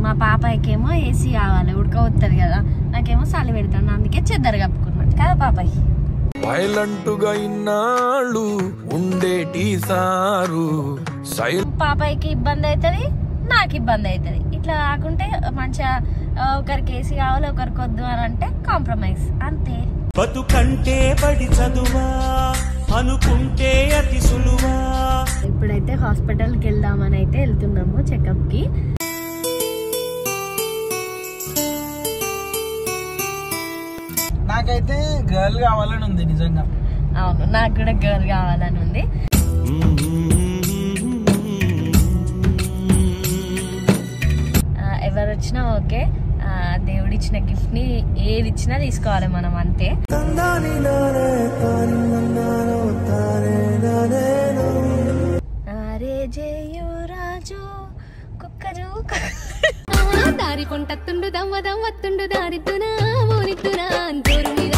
మా పాపాయికేమో ఏసీ కావాలి, ఉడకవుతుంది కదా, నాకేమో చలి పెడతాను, అందుకే చెద్దరు కప్పుకున్నాను కదా పాపాయి. పాపాయికి ఇబ్బంది అవుతుంది, నాకు ఇబ్బంది అవుతుంది. ఇట్లా కాకుంటే మంచిగా ఒకరికి ఏసీ కావాలి, ఒకరికి వద్దు అని అంటే కాంప్రమైజ్ అంతే. బతుకంటే పడి చదువా అనుకుంటే అతి సులువా. ఇప్పుడైతే హాస్పిటల్కి వెళ్దామని అయితే వెళ్తున్నాము చెకప్ కి. నాకైతే గర్ల్ కావాలని ఉంది నిజంగా. అవును, నాకు కూడా గర్ల్ కావాలని ఉంది. ఎవరు వచ్చినా ఓకే, దేవుడిచ్చిన గిఫ్ట్ ని ఏది ఇచ్చినా తీసుకోవాలి మనం అంతే. అరే జయు రాజు కుక్కజు దారి కొంటత్తుండు దమ్మ దమ్మత్తుండు దారిద్దునా ఓనిద్దునా అంతూరు మీద.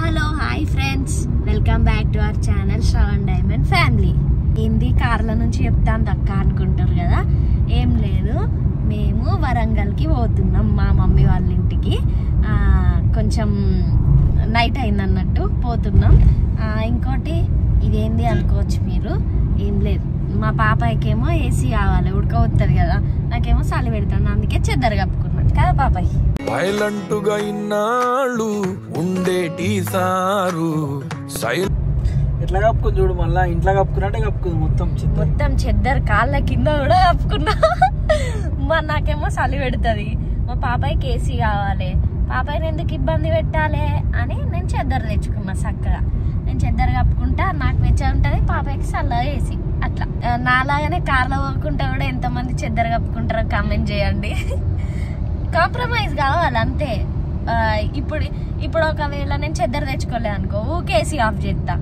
Hello hi friends, welcome back to our channel Shravan diamond family. ఏంది కార్ల నుంచి చెప్తాను దక్క అనుకుంటారు కదా, ఏం లేదు, మేము వరంగల్కి పోతున్నాం మా మమ్మీ వాళ్ళ ఇంటికి. కొంచెం నైట్ అయింది అన్నట్టు పోతున్నాం. ఇంకోటి ఇదేంది అనుకోవచ్చు మీరు, ఏం లేదు, మా పాపాయికేమో ఏసీ కావాలి, ఉడకవుతుంది కదా, నాకేమో చలి పెడతాను, అందుకే చెద్దరు కప్పుకున్నాను కదా పాపాయి. ఎట్లా కప్పుకుని చూడు, మళ్ళా ఇంట్లో కప్పుకున్నట్టే కప్పుకుంది మొత్తం చెద్దరు కాళ్ళ కింద కూడా కప్పుకున్నా. నాకేమో చలి పెడుతుంది, మా పాపాయికి ఏసీ కావాలి, పాపాయిని ఎందుకు ఇబ్బంది పెట్టాలి అని నేను చెద్దరు తెచ్చుకున్నా. చక్కగా నేను చెద్దరు కప్పుకుంటా, నాకు వెచ్చ ఉంటుంది, పాపాయికి చల్లగా ఏసీ. అట్లా నాలాగానే కార్లో పోకుంటా కూడా ఎంతమంది చెద్దరు కప్పుకుంటారో కామెంట్ చేయండి. కాంప్రమైజ్ కావాలి అంతే. ఇప్పుడు ఒకవేళ నేను చెద్దరు తెచ్చుకోలే అనుకో, ఊకే ఏసీ ఆఫ్ చేస్తా,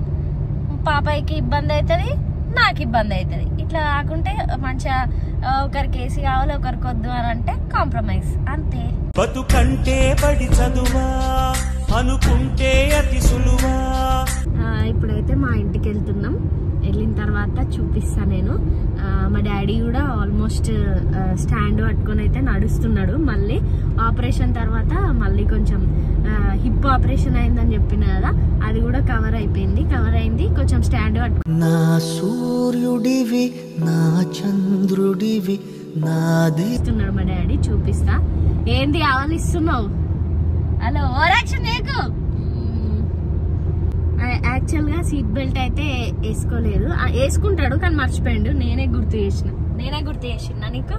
పాపాయికి ఇబ్బంది అవుతుంది, నాకు ఇబ్బంది అవుతుంది. ఇట్లా కాకుంటే మంచిగా ఒకరికి ఏసీ కావాలి, ఒకరికి వద్దు అని అంటే కాంప్రమైజ్ అంతే. బతుకంటే పడి చదువా అనుకుంటే అతి సులువా. ఇప్పుడైతే మా ఇంటికి వెళ్తున్నాం, వెళ్ళిన తర్వాత చూపిస్తా నేను. మా డాడీ కూడా ఆల్మోస్ట్ స్టాండ్ పట్టుకొని అయితే నడుస్తున్నాడు. మళ్ళీ ఆపరేషన్ తర్వాత మళ్ళీ కొంచెం హిప్ ఆపరేషన్ అయిందని చెప్పిన కదా, అది కూడా కవర్ అయింది, కొంచెం స్టాండ్ పట్టుకుని. నా సూర్యుడివి నా చంద్రుడివి నాదిస్తున్నాడు మా డాడీ, చూపిస్తా. ఏంది ఆవలిస్తున్నావు? హలో, ఓవర్ యాక్షన్ చేయకు. యాక్చువల్ గా సీట్ బెల్ట్ అయితే వేసుకోలేదు, వేసుకుంటాడు కానీ మర్చిపోయాడు. నేనే గుర్తు చేసిన నీకు.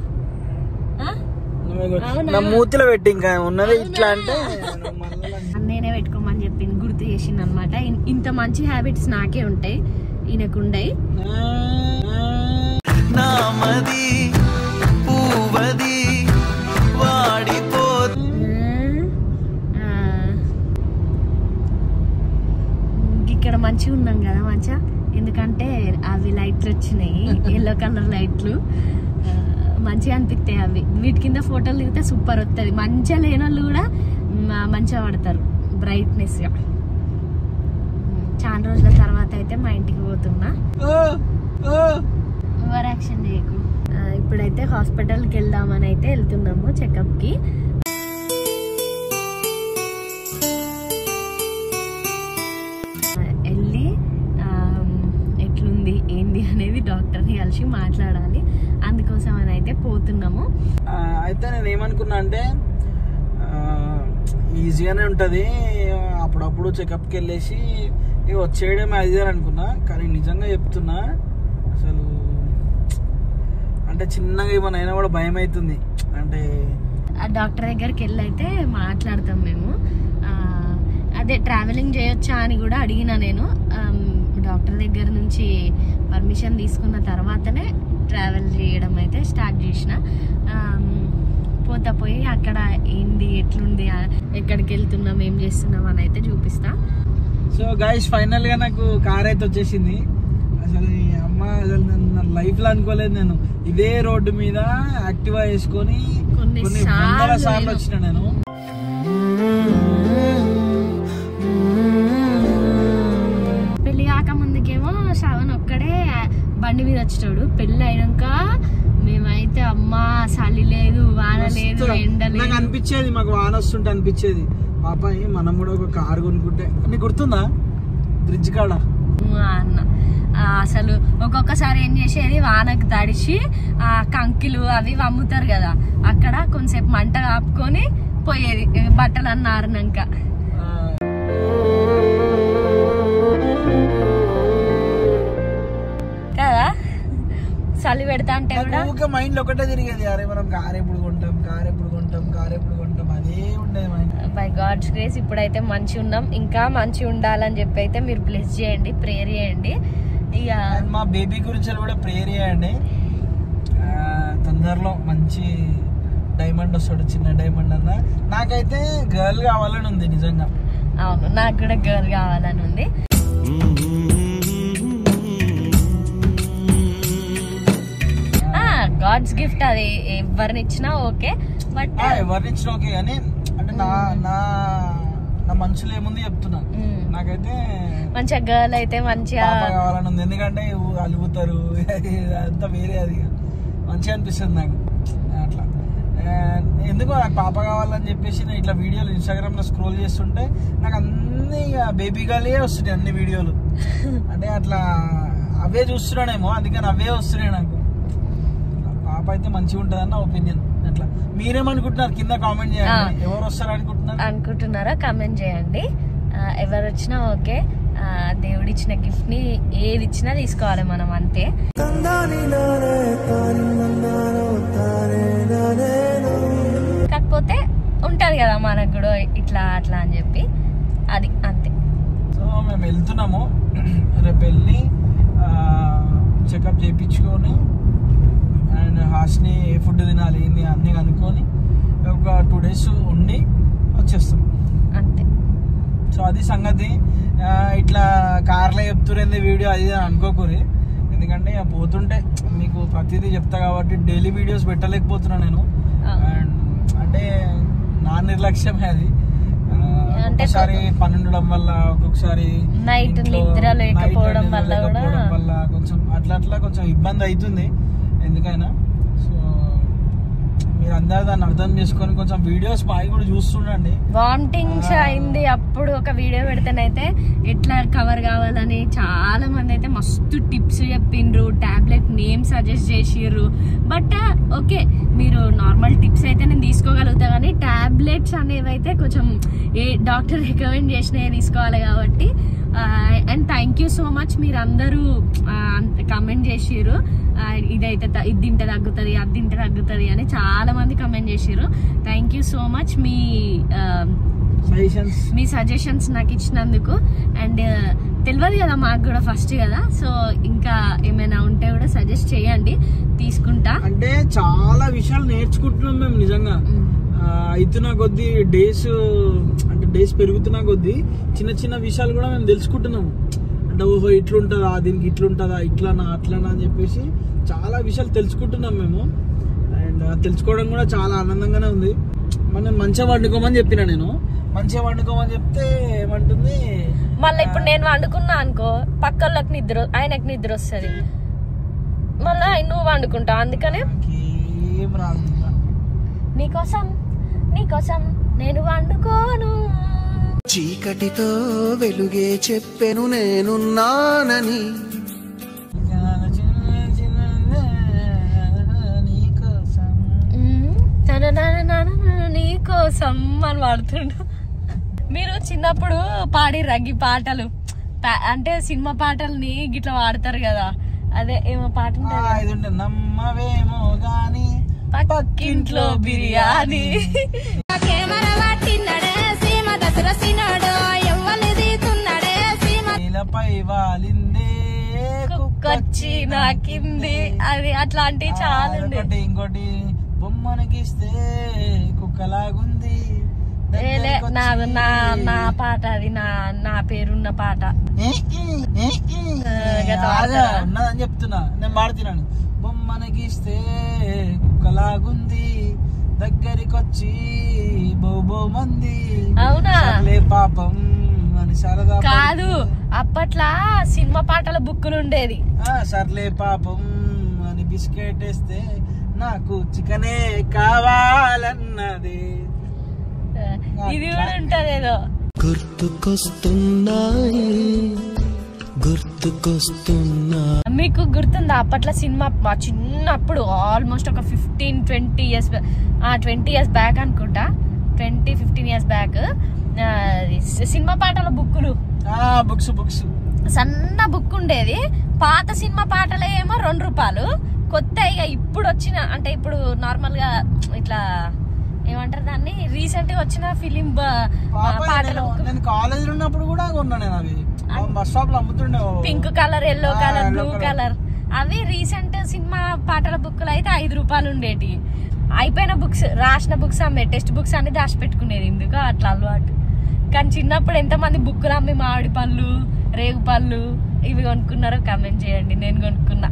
మూతిలో పెట్టి ఇంకా ఉన్నది ఇట్లా అంటే నేనే పెట్టుకోమని చెప్పింది, గుర్తు చేసింది అనమాట. ఇంత మంచి హ్యాబిట్స్ నాకే ఉంటాయి, ఈయనకుండయి. ఇక్కడ మంచిగా ఉన్నాం కదా మంచిగా, ఎందుకంటే అవి లైట్లు వచ్చినాయి, ఎల్లో కలర్ లైట్లు మంచిగా అనిపిస్తాయి. అవి వీటి కింద ఫోటోలు దిగితే సూపర్ వస్తుంది. మంచిగా లేని వాళ్ళు కూడా మంచిగా పడతారు బ్రైట్నెస్ గా. చాలా రోజుల తర్వాత అయితే మా ఇంటికి పోతున్నా. ఓవర్ యాక్షన్ చేయకు. ఇప్పుడైతే హాస్పిటల్కి వెళ్దామని అయితే వెళ్తున్నాము చెకప్ కి. వెళ్ళి ఎట్లుంది ఏంది అనేది డాక్టర్ని కలిసి మాట్లాడాలి, అందుకోసం అని అయితే పోతున్నాము. అయితే నేను ఏమనుకున్నా అంటే ఈజీగానే ఉంటుంది, అప్పుడప్పుడు చెకప్కి వెళ్ళేసి వచ్చేయడం అది అనుకున్నా. కానీ నిజంగా చెప్తున్నా, అసలు అంటే చిన్నగా ఏమైనా అయినా కూడా భయం అవుతుంది. అంటే డాక్టర్ దగ్గరికి వెళ్ళి అయితే మాట్లాడతాం మేము. అదే ట్రావెలింగ్ చేయొచ్చా అని కూడా అడిగిన నేను. డాక్టర్ దగ్గర నుంచి పర్మిషన్ తీసుకున్న తర్వాతనే ట్రావెల్ చేయడం అయితే స్టార్ట్ చేసిన. పోయి అక్కడ ఏంది ఎట్లుంది, ఎక్కడికి వెళ్తున్నాం, ఏం చేస్తున్నాం అని అయితే చూపిస్తా. సో గైస్, ఫైనల్ గా నాకు కార్ అయితే వచ్చేసింది. అసలు అసలు నా లైఫ్ లో అనుకోలేదు నేను ఇదే రోడ్డు మీద యాక్టివా వేసుకొని కొన్ని వందల సార్లు వచ్చిన. నేను పెళ్లి కాక ముందుకేమో శ్రవణ్ ఒక్కడే బండి మీద వచ్చేటోడు. పెళ్లి అయినాక మేమైతే అమ్మా చలి లేదు, వాన లేదు, ఎండ లేదు. నాకు అనిపించేది, మాకు వాన వస్తుంటే అనిపించేది పాప మనం కూడా ఒక కారు కొనుక్కుంటే. నీకు గుర్తుందా బ్రిడ్జ్ కాడ అన్న అసలు ఒక్కొక్కసారి ఏం చేసేది, వానకు తడిచి ఆ కంకిలు అవి అమ్ముతారు కదా, అక్కడ కొంచెంసేపు మంట కాపుకొని పోయేది బట్టలు అన్నారనాక కదా. చలి పెడతా అంటే కూడా మైండ్ లో ఒకటే తిరిగేది, అరే మనం కార్ ఎప్పుడు కొంటాం, కార్ ఎప్పుడు కొంటాం, కార్ ఎప్పుడు కొంటాం, అదే ఉండేది మైండ్. బై గాడ్స్ గ్రేస్ ఇప్పుడైతే మంచి ఉన్నాం, ఇంకా మంచి ఉండాలని చెప్పి అయితే మీరు బ్లెస్ చేయండి, ప్రేయర్ చేయండి. ఇక మా బేబీ గురించి కూడా ప్రేయర్ చేయండి. తొందరలో మంచి డైమండ్ వస్తాడు, చిన్న డైమండ్ అన్న. నాకైతే గర్ల్ కావాలని ఉంది నిజంగా. అవును, నాకు కూడా గర్ల్ కావాలని ఉంది. గాడ్స్ గిఫ్ట్ అది, ఎవరిని ఇచ్చినా ఓకే, బట్ ఎవరిని ఇచ్చినా ఓకే కానీ అంటే నా మనసులో ఏముంది చెప్తున్నా. నాకైతే మంచిగా గర్ల్ అయితే మంచిగా కావాలని ఉంది, ఎందుకంటే అలుగుతారు అంతా వేరే, అది మంచిగా అనిపిస్తుంది నాకు అట్లా. ఎందుకో నాకు పాప కావాలని చెప్పేసి నేను ఇట్లా వీడియోలు ఇన్స్టాగ్రామ్ లో స్క్రోల్ చేస్తుంటే నాకు అన్ని బేబీ గర్లే వస్తున్నాయి అన్ని వీడియోలు. అంటే అట్లా అవే చూస్తున్నానేమో, అందుకని అవే వస్తున్నాయి నాకు. పాప అయితే మంచిగా ఉంటుంది అన్న ఒపీనియన్. అట్లా మీరేమనుకుంటున్నారు కింద కామెంట్ చేయండి. ఎవరు వస్తారు అనుకుంటున్నారా కామెంట్ చేయండి. ఎవరు వచ్చినా ఓకే, దేవుడు ఇచ్చిన గిఫ్ట్ ని ఏది ఇచ్చినా తీసుకోవాలి మనం, అంతే. కాకపోతే ఉంటది కదా మనకు కూడా ఇట్లా అట్లా అని చెప్పి, అది అంతే. సో మేము వెళ్తున్నాము, రేపు వెళ్ళి చెకప్ చేయించుకొని అండ్ హాస్ని ఏ ఫుడ్ తినాలి ఏంది అన్నీ కనుక్కొని ఒక 2 days ఉండి వచ్చేస్తాం అంతే. సో అది సంగతి. ఇట్లా కార్లో చెప్తురేంది వీడియో అది అనుకోకూరి, ఎందుకంటే పోతుంటే మీకు ప్రతిదీ చెప్తా కాబట్టి డైలీ వీడియోస్ పెట్టలేకపోతున్నా నేను. అండ్ అంటే నా నిర్లక్ష్యమే అది. ఒక్కొక్కసారి పని ఉండడం వల్ల, ఒక్కొక్కసారి నైట్ నిద్ర లేకపోవడం వల్ల కొంచెం అట్లా కొంచెం ఇబ్బంది అవుతుంది ఎందుకైనా. సో మీరు అందరూ దాన్ని అర్థం చేసుకొని కొంచెం వీడియోస్ బాగా కూడా చూస్తుండండి. వామిటింగ్స్ అయింది అప్పుడు ఒక వీడియో పెడితేనైతే ఎట్లా కవర్ కావాలని చాలా మంది అయితే మస్తు టిప్స్ చెప్పిండ్రు, టాబ్లెట్ నేమ్ సజెస్ట్ చేసిర్రు. బట్ ఓకే, మీరు నార్మల్ టిప్స్ అయితే నేను తీసుకోగలుగుతా, కానీ టాబ్లెట్స్ అనేవి అయితే కొంచెం ఏ డాక్టర్ రికమెండ్ చేసినవి తీసుకోవాలి కాబట్టి. And thank you so much, మీరు అందరూ కమెంట్ చేసిర్రు ఇదైతే ఇది తింటే తగ్గుతుంది, అది తింటే తగ్గుతుంది అని చాలా మంది కమెంట్ చేసిర్రు. Thank you so much me suggestions నాకు ఇచ్చినందుకు. అండ్ తెలియదు కదా మాకు కూడా ఫస్ట్ కదా, సో ఇంకా ఏమైనా ఉంటే కూడా సజెస్ట్ చేయండి, తీసుకుంటా. అంటే చాలా విషయాలు నేర్చుకుంటున్నాం మేము నిజంగా. అవుతున్న కొద్దీ డేస్ పెరుగుతున్న కొద్దీ చిన్న చిన్న విషయాలు కూడా మేము తెలుసుకుంటున్నాము. అంటే ఓహో ఇట్లుంటుందా, దీనికి ఇట్లుంటుందా, ఇట్లానా అట్లానా అని చెప్పేసి చాలా విషయాలు తెలుసుకుంటున్నాం మేము. అండ్ తెలుసుకోవడం కూడా చాలా ఆనందంగానే ఉంది. మనం మంచిగా వండుకోమని చెప్పిన, నేను మంచిగా వండుకోమని చెప్తే ఏమంటుంది, మళ్ళీ ఇప్పుడు నేను వండుకున్నా అనుకో పక్కళ్ళకి ఆయనకు నిద్ర వస్తుంది, మళ్ళీ నువ్వు వండుకుంటావు. అందుకనే ఏం రాదు, నీకోసం నేను వండుకోను. చీకటితో వెలుగే చెప్పెను నేనున్నానని, నీకోసం అని పాడుతుండు. మీరు చిన్నప్పుడు పాడి రగ్గి పాటలు అంటే సినిమా పాటల్ని గిట్లా పాడతారు కదా, అదే ఏమో పాట ఉంటుంది, నమ్మవేమో గాని పక్కింట్లో బిర్యానీ, కుక్కొచ్చి నాకింది, అది అట్లాంటివి చాలా. ఇంకోటి బొమ్మనకిస్తే కుక్కలాగుంది, నా పాట అది, నా పేరున్న పాట ఉన్నదని చెప్తున్నా. నేను పాడుతున్నాను, బొమ్మనకిస్తే కుక్కలాగుంది దగ్గరికొచ్చి బోబో మంది అవునా? సర్లే పాపం అని సరదా కాదు, అప్పట్లా సినిమా పాటల బుక్కులు ఉండేది. సర్లే పాపం అని బిస్కెట్ వేస్తే నాకు చికెనే కావాలన్నది. ఇది కూడా ఉంటది ఏదో. గుర్తుకొస్తున్నా మీకు గుర్తుందా అప్పట్లో సినిమా చిన్నప్పుడు ఆల్మోస్ట్ ఒక 15-20 ఇయర్స్ బ్యాక్ అనుకుంటా, 20-15 ఇయర్స్ బ్యాక్ సినిమా పాటల బుక్కులు, బుక్స్ సన్న బుక్ ఉండేది. పాత సినిమా పాటలే ఏమో 2 రూపాయలు, కొత్త ఇక ఇప్పుడు వచ్చిన అంటే ఇప్పుడు నార్మల్ గా ఇట్లా ఏమంటారు దాన్ని, రీసెంట్ గా వచ్చిన ఫిలిం పాటలు. నేను కాలేజ్ ఉన్నప్పుడు కూడా కొన్నా నేను అవి, బస్ స్టాప్ లో అమ్ముతుండే. Pink colour, yellow colour, blue colour. అవి రీసెంట్ సినిమా పాటల బుక్లు అయితే 5 రూపాయలు ఉండేటి. అయిపోయిన బుక్స్, రాసిన బుక్స్ అమ్మే, టెక్స్ట్ బుక్స్ అన్ని దాచిపెట్టుకునేది. ఎందుకో అట్లా అలవాటు. కానీ చిన్నప్పుడు ఎంతమంది బుక్కులు అమ్మి మామిడి పళ్ళు, రేగు పళ్ళు ఇవి కొనుక్కున్నారో కమెంట్ చేయండి. నేను కొనుక్కున్నా.